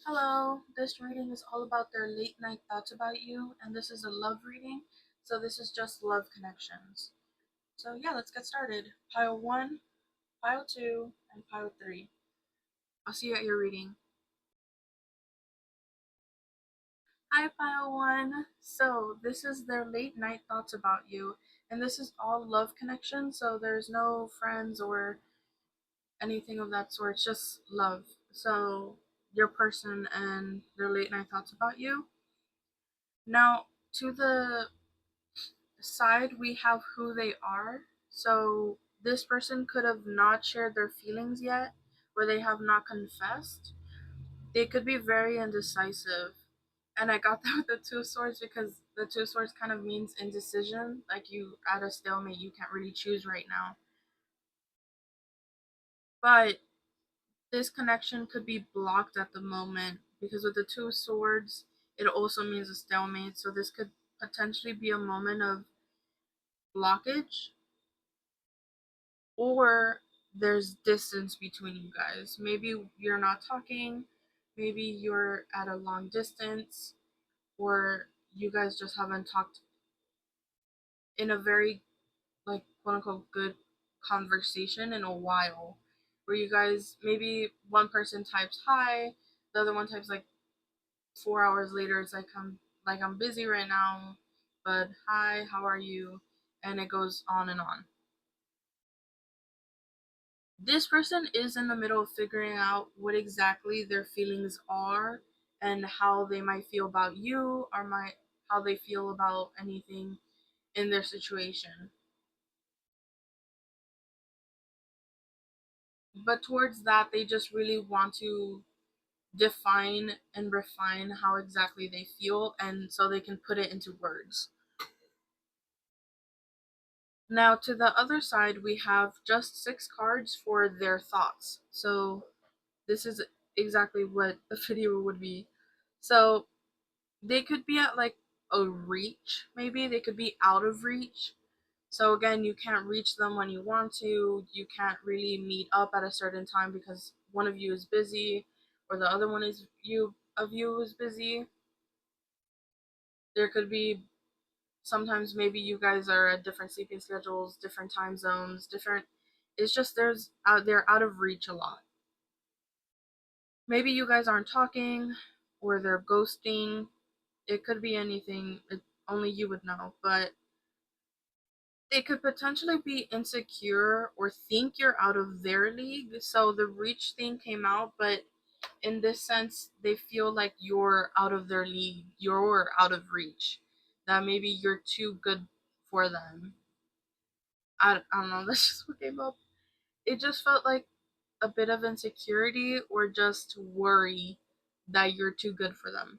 Hello, this reading is all about their late night thoughts about you, and this is a love reading, so this is just love connections. So, yeah, let's get started. Pile 1, pile 2, and pile 3. I'll see you at your reading. Hi, pile 1. So, this is their late night thoughts about you, and this is all love connections, so there's no friends or anything of that sort, it's just love. So, your person and their late night thoughts about you. Now, to the side, we have who they are. So this person could have not shared their feelings yet, or they have not confessed. They could be very indecisive. And I got that with the Two of Swords because the Two of Swords kind of means indecision. Like you at a stalemate, you can't really choose right now. But this connection could be blocked at the moment because with the Two of Swords, it also means a stalemate. So this could potentially be a moment of blockage, or there's distance between you guys. Maybe you're not talking, maybe you're at a long distance, or you guys just haven't talked in a very, like, quote unquote good conversation in a while. Where you guys, maybe one person types hi, the other one types like 4 hours later, it's like I'm busy right now, but hi, how are you? And it goes on and on. This person is in the middle of figuring out what exactly their feelings are and how they might feel about you, or how they feel about anything in their situation. But towards that, they just really want to define and refine how exactly they feel, and so they can put it into words. Now, to the other side, we have just 6 cards for their thoughts. So, this is exactly what the video would be. So, they could be at like a reach, maybe they could be out of reach. So again, you can't reach them when you want to. You can't really meet up at a certain time because one of you is busy, or the other one is you is busy. There could be sometimes maybe you guys are at different sleeping schedules, different time zones, different. It's just they're out of reach a lot. Maybe you guys aren't talking, or they're ghosting. It could be anything. Only you would know, but they could potentially be insecure or think you're out of their league. So the reach thing came out, but in this sense, they feel like you're out of their league, you're out of reach, that maybe you're too good for them. I don't know, that's just what came up. It just felt like a bit of insecurity or just worry that you're too good for them.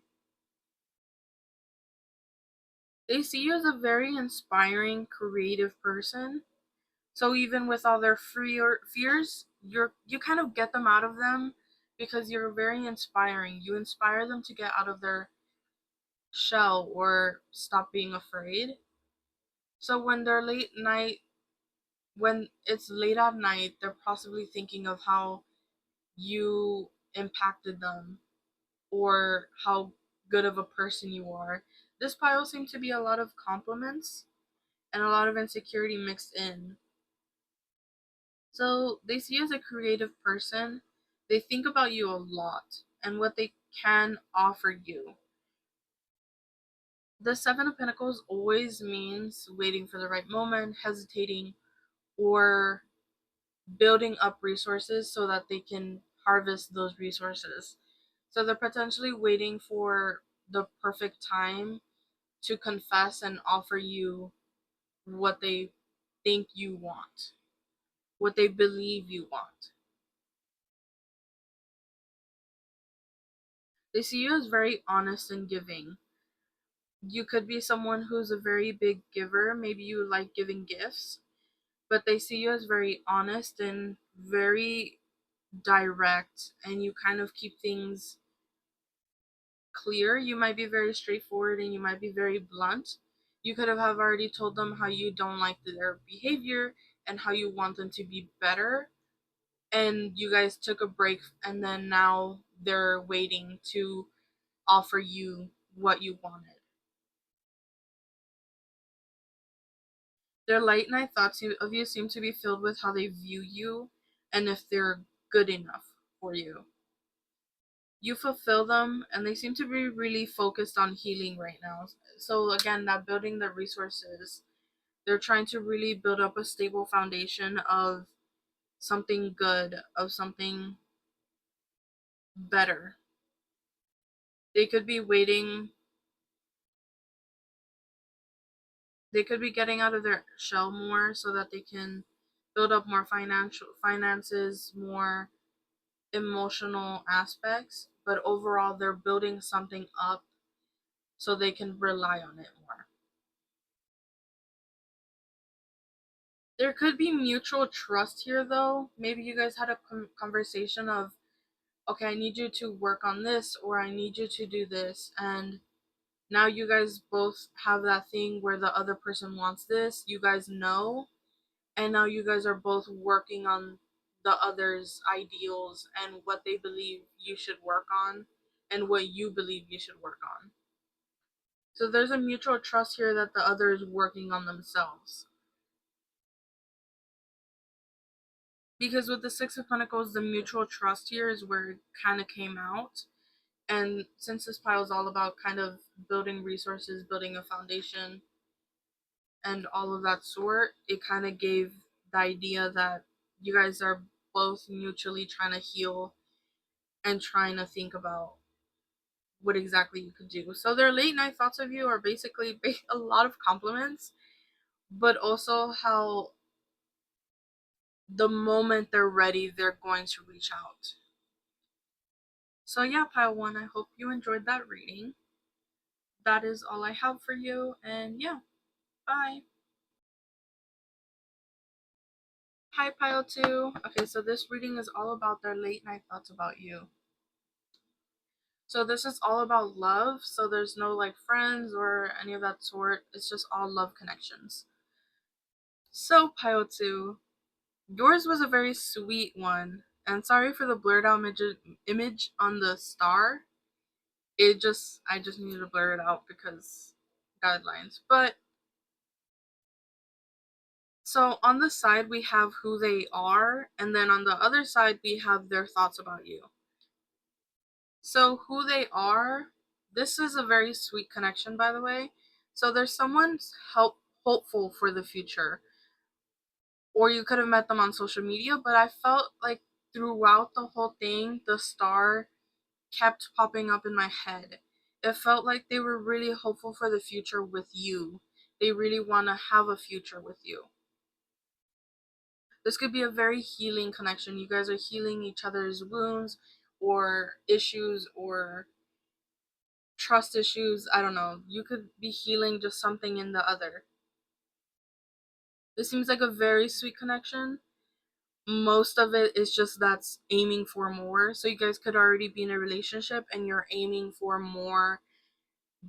They see you as a very inspiring, creative person. So even with all their fears, you kind of get them out of them because you're very inspiring. You inspire them to get out of their shell or stop being afraid. So when it's late at night, they're possibly thinking of how you impacted them or how good of a person you are. This pile seems to be a lot of compliments and a lot of insecurity mixed in. So they see you as a creative person. They think about you a lot and what they can offer you. The Seven of Pentacles always means waiting for the right moment, hesitating, or building up resources so that they can harvest those resources. So they're potentially waiting for the perfect time to confess and offer you what they think you want, what they believe you want. They see you as very honest and giving. You could be someone who's a very big giver. Maybe you like giving gifts, but they see you as very honest and very direct, and you kind of keep things clear. You might be very straightforward and you might be very blunt. You could have already told them how you don't like their behavior and how you want them to be better. And you guys took a break, and then now they're waiting to offer you what you wanted. Their late night thoughts of you seem to be filled with how they view you and if they're good enough for you. You fulfill them, and they seem to be really focused on healing right now. So, again, that building the resources, they're trying to really build up a stable foundation of something good, of something better. They could be waiting, they could be getting out of their shell more so that they can build up more finances, more emotional aspects, but overall they're building something up so they can rely on it more. There could be mutual trust here though. Maybe you guys had a conversation of, okay, I need you to work on this, or I need you to do this, and now you guys both have that thing where the other person wants this, you guys know, and now you guys are both working on the other's ideals and what they believe you should work on and what you believe you should work on. So there's a mutual trust here that the other is working on themselves. Because with the Six of Pentacles, the mutual trust here is where it kind of came out. And since this pile is all about kind of building resources, building a foundation, and all of that sort, it kind of gave the idea that you guys are both mutually trying to heal and trying to think about what exactly you could do. So their late night thoughts of you are basically a lot of compliments, but also how the moment they're ready, they're going to reach out. So yeah, pile one, I hope you enjoyed that reading. That is all I have for you, and yeah, bye. Hi, pile two. Okay, so this reading is all about their late night thoughts about you. So this is all about love, so there's no like friends or any of that sort. It's just all love connections. So, pile two, yours was a very sweet one. And sorry for the blurred out image on the star. I just needed to blur it out because guidelines. But so on the side we have who they are, and then on the other side we have their thoughts about you. So who they are, this is a very sweet connection, by the way. So there's someone hopeful for the future. Or you could have met them on social media, but I felt like throughout the whole thing, the star kept popping up in my head. It felt like they were really hopeful for the future with you. They really want to have a future with you. This could be a very healing connection. You guys are healing each other's wounds or issues or trust issues. I don't know. You could be healing just something in the other. This seems like a very sweet connection. Most of it is just that's aiming for more. So you guys could already be in a relationship and you're aiming for more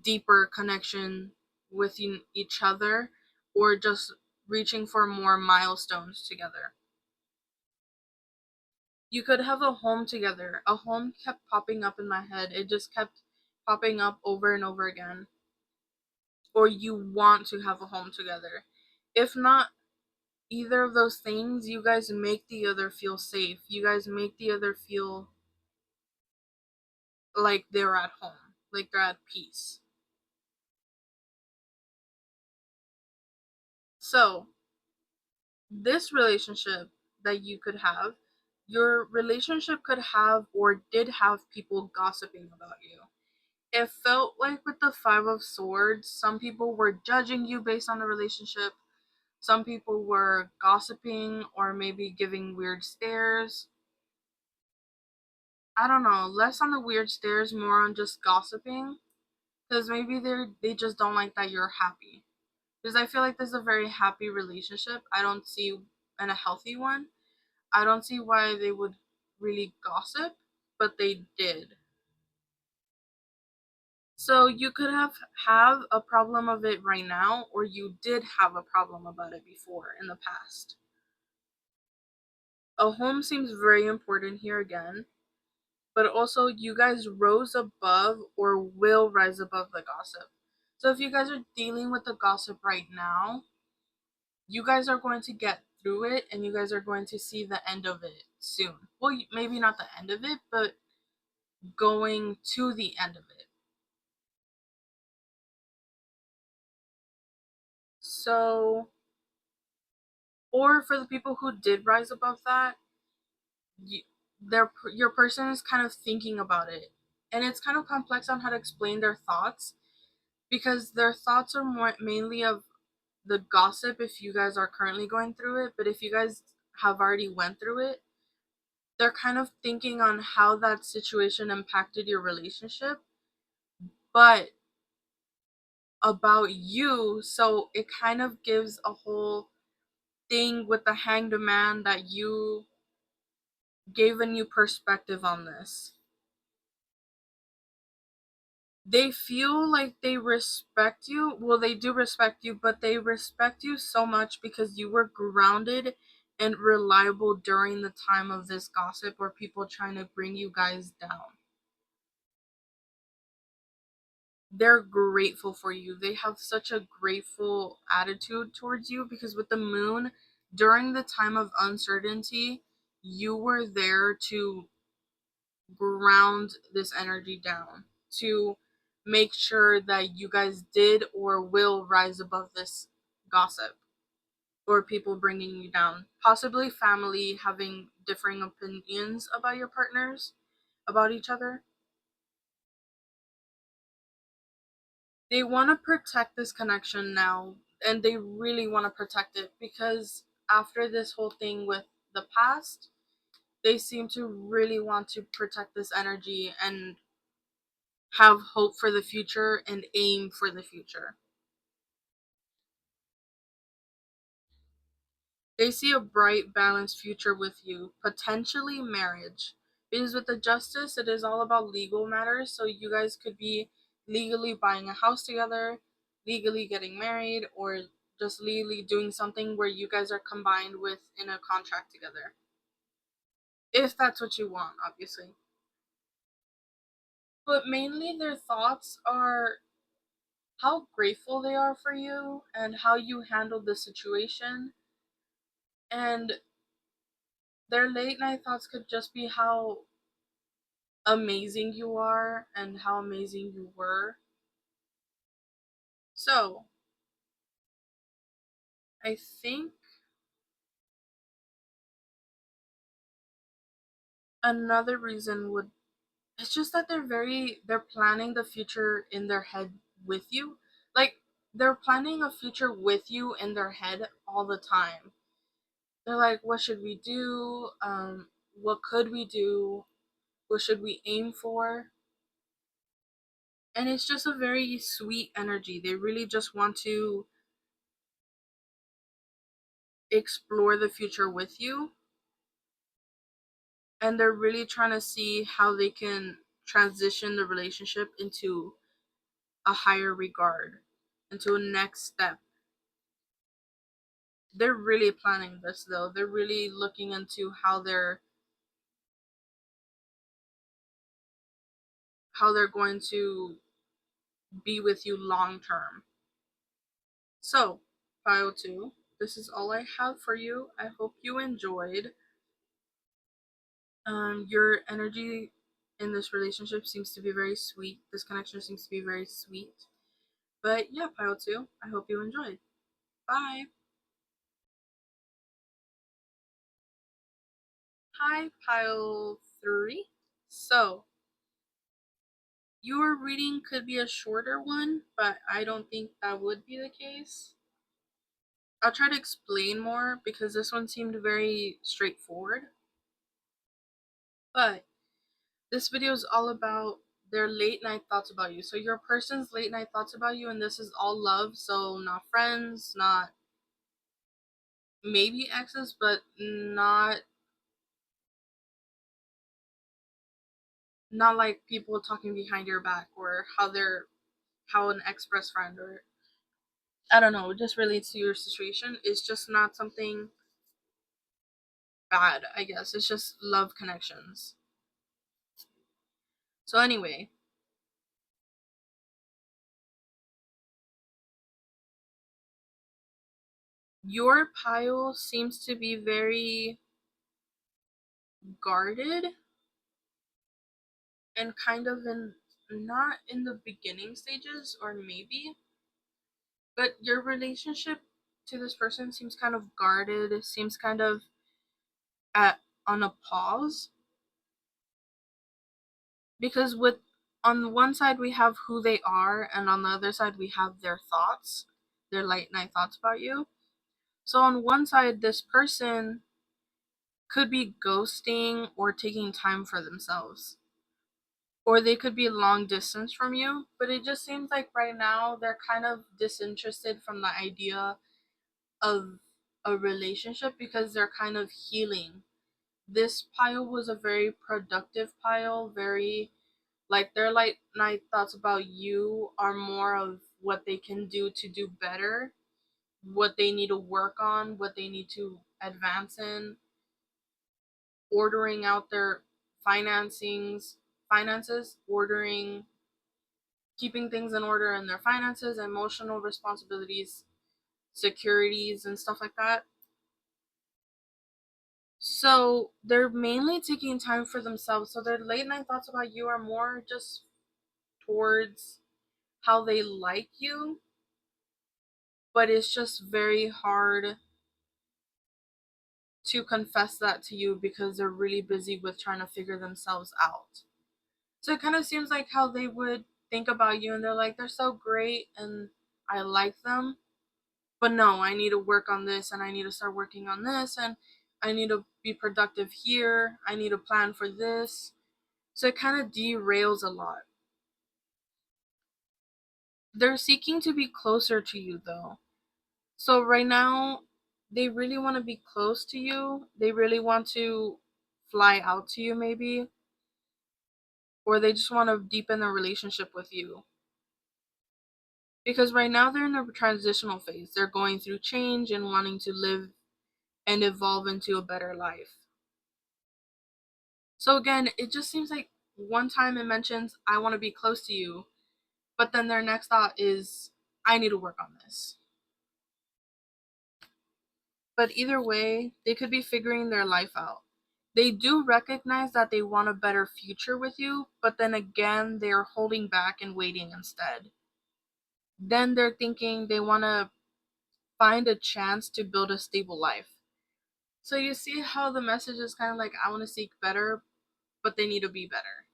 deeper connection with each other, or just reaching for more milestones together. You could have a home together. A home kept popping up in my head. It just kept popping up over and over again. Or you want to have a home together. If not either of those things, you guys make the other feel safe. You guys make the other feel like they're at home, like they're at peace. So, this relationship that you could have, your relationship could have or did have people gossiping about you. It felt like with the Five of Swords, some people were judging you based on the relationship. Some people were gossiping or maybe giving weird stares. I don't know, less on the weird stares, more on just gossiping. Because maybe they just don't like that you're happy. Because I feel like this is a very happy relationship. I don't see, and a healthy one. I don't see why they would really gossip, but they did. So you could have a problem of it right now, or you did have a problem about it before in the past. A home seems very important here again. but also you guys rose above or will rise above the gossip. So if you guys are dealing with the gossip right now, you guys are going to get through it and you guys are going to see the end of it soon. Well, maybe not the end of it, but going to the end of it. So, or for the people who did rise above that, you, your person is kind of thinking about it. And it's kind of complex on how to explain their thoughts because their thoughts are more mainly of the gossip if you guys are currently going through it, but if you guys have already went through it, they're kind of thinking on how that situation impacted your relationship, but about you. So it kind of gives a whole thing with the hanged man that you gave a new perspective on this. They feel like they respect you. Well, they do respect you, but they respect you so much because you were grounded and reliable during the time of this gossip or people trying to bring you guys down. They're grateful for you. They have such a grateful attitude towards you because with the moon, during the time of uncertainty, you were there to ground this energy down, to make sure that you guys did or will rise above this gossip or people bringing you down. Possibly family having differing opinions about your partners, about each other. They want to protect this connection now, and they really want to protect it because after this whole thing with the past, they seem to really want to protect this energy and have hope for the future and aim for the future. They see a bright, balanced future with you, potentially marriage. Because with the justice, it is all about legal matters. So you guys could be legally buying a house together, legally getting married, or just legally doing something where you guys are combined with in a contract together. If that's what you want, obviously. But mainly their thoughts are how grateful they are for you and how you handled the situation. And their late night thoughts could just be how amazing you are and how amazing you were. So, I think another reason would it's just that they're planning the future in their head with you. Like they're planning a future with you in their head all the time. They're like, what should we do? What could we do? What should we aim for? And it's just a very sweet energy. They really just want to explore the future with you, and they're really trying to see how they can transition the relationship into a higher regard, into a next step. They're really planning this though. They're really looking into how they're going to be with you long term. So, file 2, this is all I have for you. I hope you enjoyed. Your energy in this relationship seems to be very sweet. This connection seems to be very sweet. But yeah, pile 2, I hope you enjoyed. Bye. Hi, pile 3. So, your reading could be a shorter one, but I don't think that would be the case. I'll try to explain more because this one seemed very straightforward. But this video is all about their late night thoughts about you. So your person's late night thoughts about you, and this is all love, so not friends, not maybe exes, but not like people talking behind your back or how an ex best friend or I don't know, just relates to your situation. It's just not something bad, I guess. It's just love connections. So anyway, your pile seems to be very guarded and kind of in, not in the beginning stages, or maybe, but your relationship to this person seems kind of guarded. It seems kind of at on a pause, because with, on one side we have who they are, and on the other side we have their thoughts, their late night thoughts about you. So on one side, this person could be ghosting or taking time for themselves, or they could be long distance from you, but it just seems like right now they're kind of disinterested from the idea of a relationship because they're kind of healing. This pile was a very productive pile, very, like, their late night thoughts about you are more of what they can do to do better, what they need to work on, what they need to advance in, ordering out their finances, ordering, keeping things in order in their finances, emotional responsibilities, securities, and stuff like that. So they're mainly taking time for themselves. So their late night thoughts about you are more just towards how they like you, but it's just very hard to confess that to you because they're really busy with trying to figure themselves out. So it kind of seems like how they would think about you and they're like, they're so great and I like them, but no, I need to work on this and I need to start working on this and I need to be productive here. I need to plan for this. So it kind of derails a lot. They're seeking to be closer to you though. So right now, they really want to be close to you. They really want to fly out to you, maybe, or they just want to deepen their relationship with you. Because right now, they're in a transitional phase. They're going through change and wanting to live and evolve into a better life. So, again, it just seems like one time it mentions, I want to be close to you, but then their next thought is, I need to work on this. But either way, they could be figuring their life out. They do recognize that they want a better future with you, but then again, they're holding back and waiting instead. Then they're thinking they want to find a chance to build a stable life. So you see how the message is kind of like, I want to seek better, but they need to be better.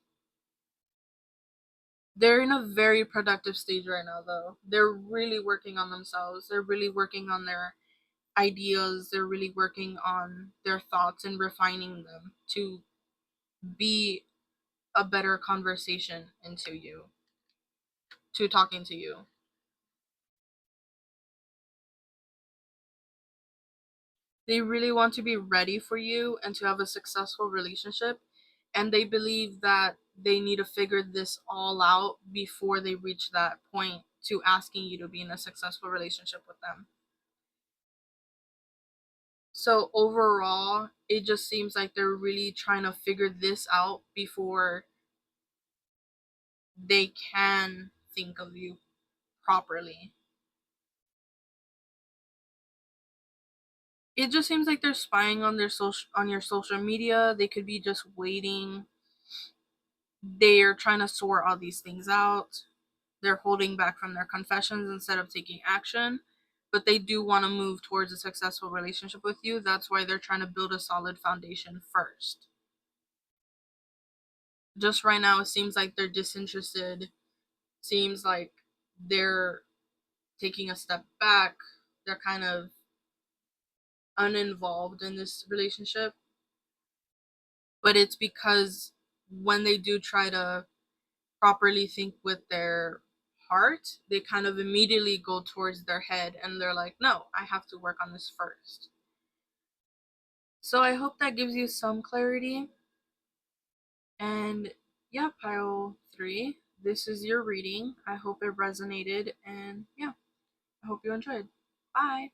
They're in a very productive stage right now, though. They're really working on themselves. They're really working on their ideas. They're really working on their thoughts and refining them to be a better conversation into you, to talking to you. They really want to be ready for you and to have a successful relationship. And they believe that they need to figure this all out before they reach that point to asking you to be in a successful relationship with them. So overall, it just seems like they're really trying to figure this out before they can think of you properly. It just seems like they're spying on your social media. They could be just waiting. They're trying to sort all these things out. They're holding back from their confessions instead of taking action, but they do want to move towards a successful relationship with you. That's why they're trying to build a solid foundation first. Just right now, it seems like they're disinterested. Seems like they're taking a step back. They're kind of uninvolved in this relationship, but it's because when they do try to properly think with their heart, they kind of immediately go towards their head and they're like, no, I have to work on this first. So I hope that gives you some clarity. And yeah, pile 3, this is your reading. I hope it resonated, and yeah, I hope you enjoyed. Bye.